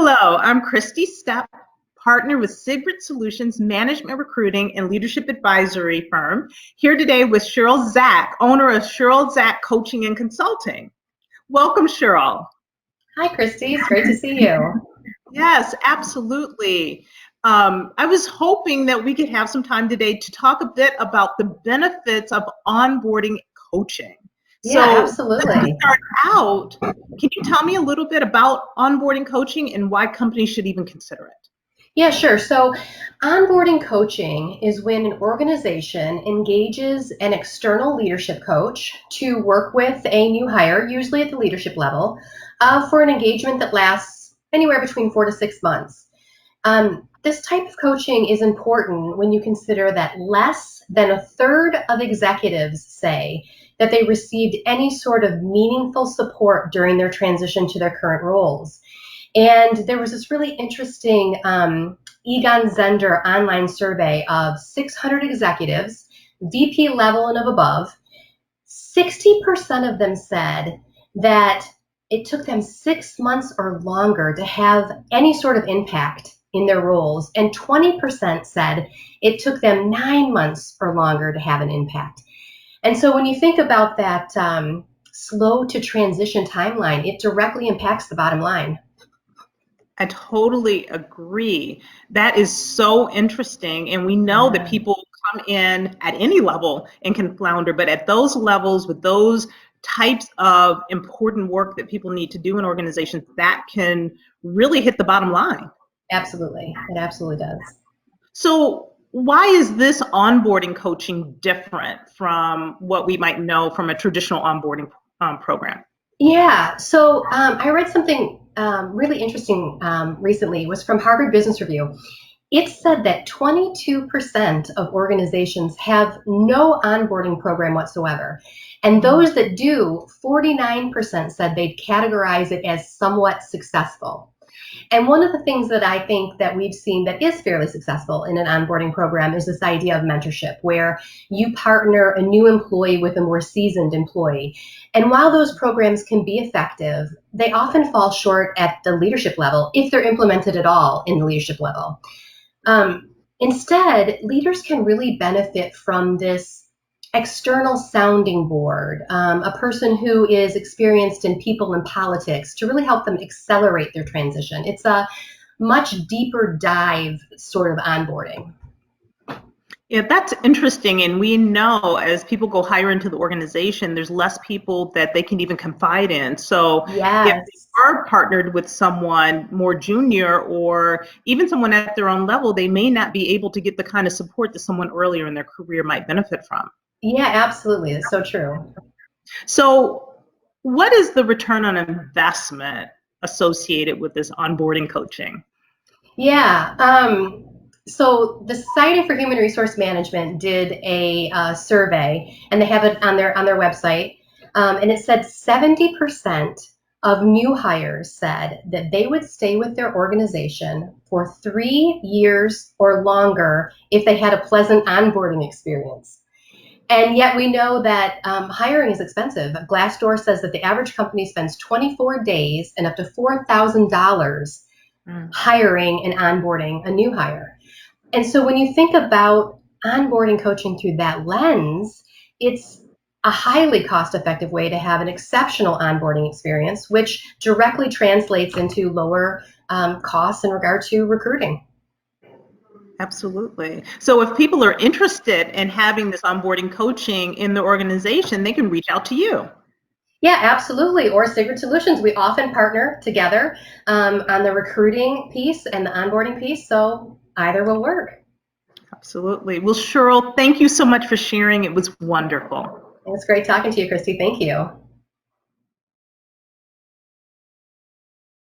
Hello, I'm Christy Stepp, partner with Sigrid Solutions Management Recruiting and Leadership Advisory Firm, here today with Cheryl Zack, owner of Cheryl Zack Coaching and Consulting. Welcome, Cheryl. Hi, Christy. It's great to see you. Yes, absolutely. I was hoping that we could have some time today to talk a bit about the benefits of onboarding coaching. Yeah, absolutely. Let's start out. Can you tell me a little bit about onboarding coaching and why companies should even consider it? Yeah, sure. So, onboarding coaching is when an organization engages an external leadership coach to work with a new hire, usually at the leadership level, for an engagement that lasts anywhere between 4 to 6 months. This type of coaching is important when you consider that less than a third of executives say that they received any sort of meaningful support during their transition to their current roles. And there was this really interesting Egon Zehnder online survey of 600 executives, VP level and above. 60% of them said that it took them 6 months or longer to have any sort of impact in their roles, and 20% said it took them 9 months or longer to have an impact. And so when you think about that slow to transition timeline, it directly impacts the bottom line. I totally agree. That is so interesting. And we know that people come in at any level and can flounder, but at those levels with those types of important work that people need to do in organizations, that can really hit the bottom line. Absolutely. It absolutely does. So why is this onboarding coaching different from what we might know from a traditional onboarding program? Yeah. So I read something really interesting recently. It was from Harvard Business Review. It said that 22% of organizations have no onboarding program whatsoever. And those that do, 49% said they'd categorize it as somewhat successful. And one of the things that I think that we've seen that is fairly successful in an onboarding program is this idea of mentorship, where you partner a new employee with a more seasoned employee. And while those programs can be effective, they often fall short at the leadership level if they're implemented at all in the leadership level. Instead, leaders can really benefit from this external sounding board, a person who is experienced in people and politics to really help them accelerate their transition. It's a much deeper dive sort of onboarding. Yeah, that's interesting. And we know as people go higher into the organization, there's less people that they can even confide in. So Yes. if they are partnered with someone more junior or even someone at their own level, they may not be able to get the kind of support that someone earlier in their career might benefit from. Yeah, absolutely. It's so true. So what is the return on investment associated with this onboarding coaching? Yeah. So the Society for Human Resource Management did a survey, and they have it on their website. And it said 70% of new hires said that they would stay with their organization for 3 years or longer if they had a pleasant onboarding experience. And yet we know that hiring is expensive. Glassdoor says that the average company spends 24 days and up to $4,000 hiring and onboarding a new hire. And so when you think about onboarding coaching through that lens, it's a highly cost-effective way to have an exceptional onboarding experience, which directly translates into lower costs in regard to recruiting. Absolutely. So if people are interested in having this onboarding coaching in the organization, they can reach out to you. Yeah, absolutely. Or Sigrid Solutions. We often partner together on the recruiting piece and the onboarding piece, so either will work. Absolutely. Well, Cheryl, thank you so much for sharing. It was wonderful. It was great talking to you, Christy. Thank you.